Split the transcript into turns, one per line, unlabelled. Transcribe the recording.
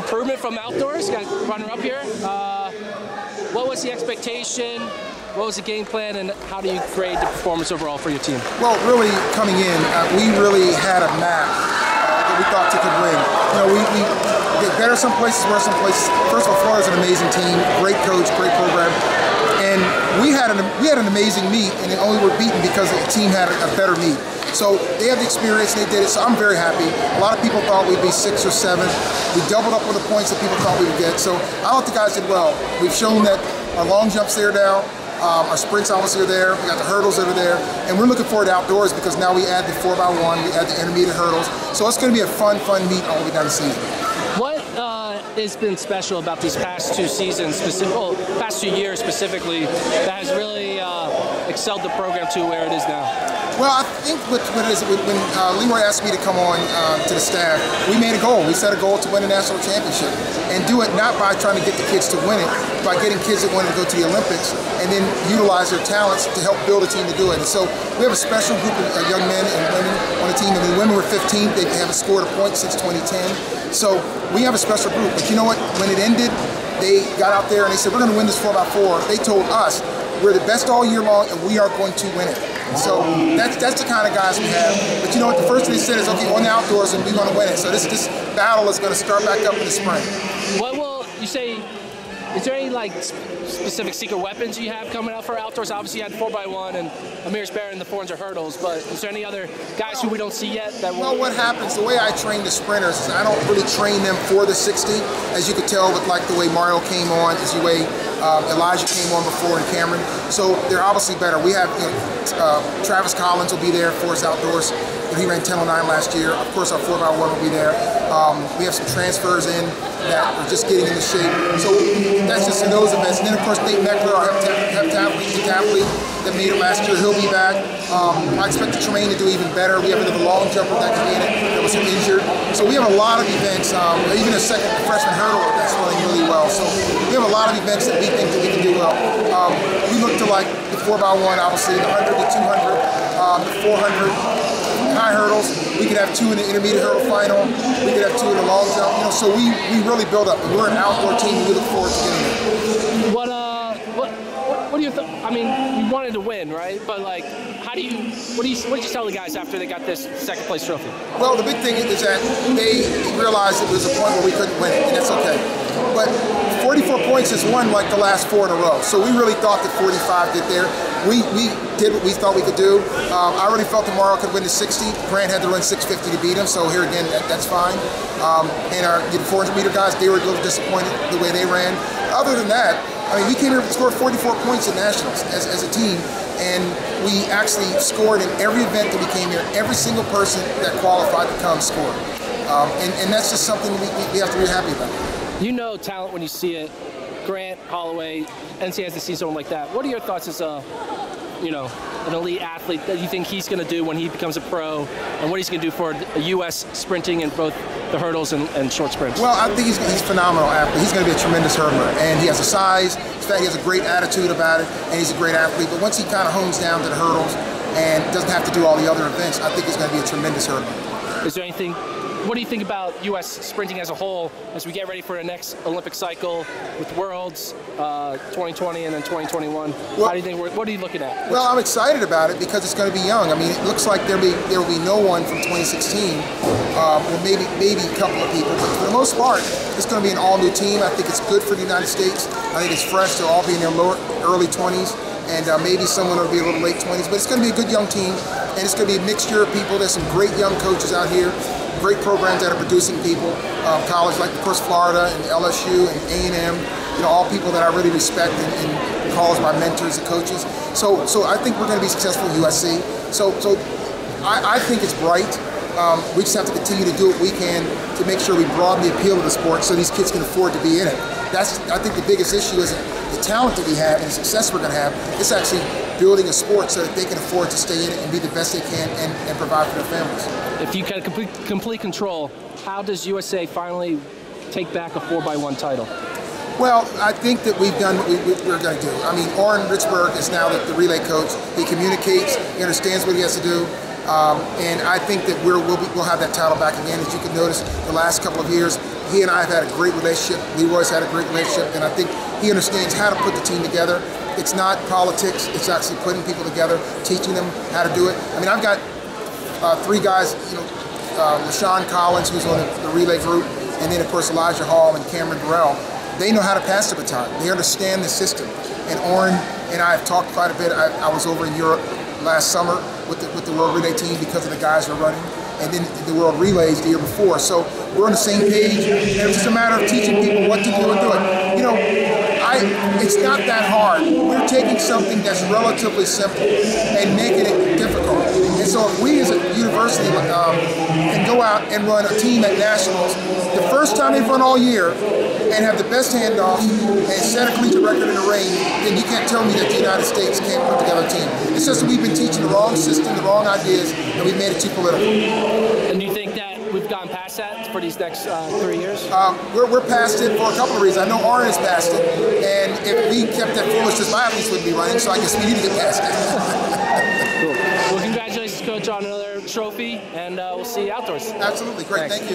improvement from outdoors, got runner-up here. What was the expectation? What was the game plan, and how do you grade the performance overall for your team?
Well, really coming in, we really had a map that we thought could win. You know, we did better some places, worse some places. First of all, Florida's an amazing team, great coach, great program, and we had an amazing meet, and they only were beaten because the team had a better meet. So they have the experience, and they did it, so I'm very happy. A lot of people thought we'd be 6 or 7. We doubled up on the points that people thought we would get, so I thought the guys did well. We've shown that our long jumps there now, our sprints obviously are there, we got the hurdles that are there, and we're looking forward to outdoors because now we add the 4x1, we add the intermediate hurdles, so it's going to be a fun meet all the way down the season.
What has been special about these past 2 seasons, past 2 years specifically, that has really excelled the program to where it is now?
Well, I think when Leroy asked me to come on to the staff, we made a goal. We set a goal to win a national championship and do it not by trying to get the kids to win it, by getting kids that wanted to go to the Olympics and then utilize their talents to help build a team to do it. And so we have a special group of young men and women on the team. I mean, the women were 15th. They haven't scored a point since 2010. So we have a special group. But you know what? When it ended, they got out there and they said, we're going to win this 4x4. They told us, we're the best all year long and we are going to win it. So that's the kind of guys we have. But you know what? The first thing they said is, okay, on the outdoors and we're going to win it. So this battle is going to start back up in the spring.
What will you say? Is there any like specific secret weapons you have coming out for outdoors? Obviously, you had 4x1 and Amir's Bear in the 400 hurdles, but is there any other guys who we don't see yet?
Well, what happens, the way I train the sprinters is I don't really train them for the 60. As you could tell with like the way Mario came on, is the way Elijah came on before and Cameron. So they're obviously better. We have, Travis Collins will be there for us outdoors. He ran 10:09 last year. Of course, our 4x1 will be there. We have some transfers in that are just getting into shape. So that's just in those events. And then, of course, Nate Meckler, our heptathlete that made it last year, he'll be back. I expect Tremaine to do even better. We have another long jumper that can be in it that was injured. So we have a lot of events, even a freshman hurdler that's running really well. So we have a lot of events that we think that we can do well. We look to like the 4x1, obviously, the 100, the 200, the 400. High hurdles. We could have 2 in the intermediate hurdle final. We could have 2 in the long jump. You know, so we really build up. We're an outdoor team, and we look forward to getting there.
What do you think? I mean, you wanted to win, right? But like, what did you tell the guys after they got this 2nd place trophy?
Well, the big thing is that they realized it was a point where we couldn't win it, and that's okay. But 44 points is won like the last 4 in a row. So we really thought that 45 get there. We did what we thought we could do. I already felt tomorrow could win the 60. Grant had to run 650 to beat him, so here again, that's fine. And our 400-meter guys, they were a little disappointed the way they ran. Other than that, I mean, we came here and scored 44 points in nationals as a team, and we actually scored in every event that we came here. Every single person that qualified to come scored. And that's just something we have to be happy about.
You know talent when you see it. Grant, Holloway, NCAA has to see someone like that. What are your thoughts as an elite athlete that you think he's going to do when he becomes a pro, and what he's going to do for a U.S. sprinting in both the hurdles and short sprints?
Well, I think he's a phenomenal athlete. He's going to be a tremendous hurdler, and he has a size. In fact, he has a great attitude about it, and he's a great athlete. But once he kind of hones down to the hurdles and doesn't have to do all the other events, I think he's going to be a tremendous hurdler.
Is there anything? What do you think about U.S. sprinting as a whole as we get ready for the next Olympic cycle with Worlds 2020 and then 2021? Well, how do you think? What are you looking at?
Well, I'm excited about it because it's going to be young. I mean, it looks like there will be no one from 2016, or maybe a couple of people, but for the most part, it's going to be an all-new team. I think it's good for the United States. I think it's fresh. They'll all be in their early 20s, and maybe someone will be a little late 20s. But it's going to be a good young team, and it's going to be a mixture of people. There's some great young coaches out here. Great programs that are producing people, college like of course Florida and LSU and A&M, all people that I really respect and call as my mentors and coaches. So I think we're going to be successful at USC. So I think it's bright. We just have to continue to do what we can to make sure we broaden the appeal of the sport so these kids can afford to be in it. That's, I think, the biggest issue isn't the talent that we have and the success we're going to have. It's actually building a sport so that they can afford to stay in it and be the best they can and provide for their families.
If you can complete control, how does USA finally take back a 4x1 title?
Well, I think that we've done what we're going to do. I mean, Oren Richburg is now the relay coach. He communicates, he understands what he has to do. And I think that we'll have that title back again. As you can notice, the last couple of years, He and I have had a great relationship. Leroy's had a great relationship, and I think he understands how to put the team together. It's not politics. It's actually putting people together, teaching them how to do it. I mean, I've got 3 guys, LaShawn Collins, who's on the relay group, and then, of course, Elijah Hall and Cameron Burrell. They know how to pass the baton. They understand the system. And Oren and I have talked quite a bit. I was over in Europe last summer with the World Relay team because of the guys we're running, and then the World Relays the year before. So we're on the same page, and it's just a matter of teaching people what to do and do it. It's not that hard. We're taking something that's relatively simple and making it difficult. And so if we as a university can go out and run a team at Nationals, the first time they've run all year, and have the best handoffs and set a collegiate record in the rain, then you can't tell me that the United States can't put together a team. It's just that we've been teaching the wrong system, the wrong ideas, and we've made it too political.
And do you think that we've gone past that for these next 3 years?
We're past it for a couple of reasons. I know Arn is past it, and if we kept that foolishness, my athletes wouldn't be running, so I guess we need to get past it.
Cool. Well, congratulations, Coach, on another trophy, and we'll see you outdoors.
Absolutely. Great.
Thanks.
Thank you.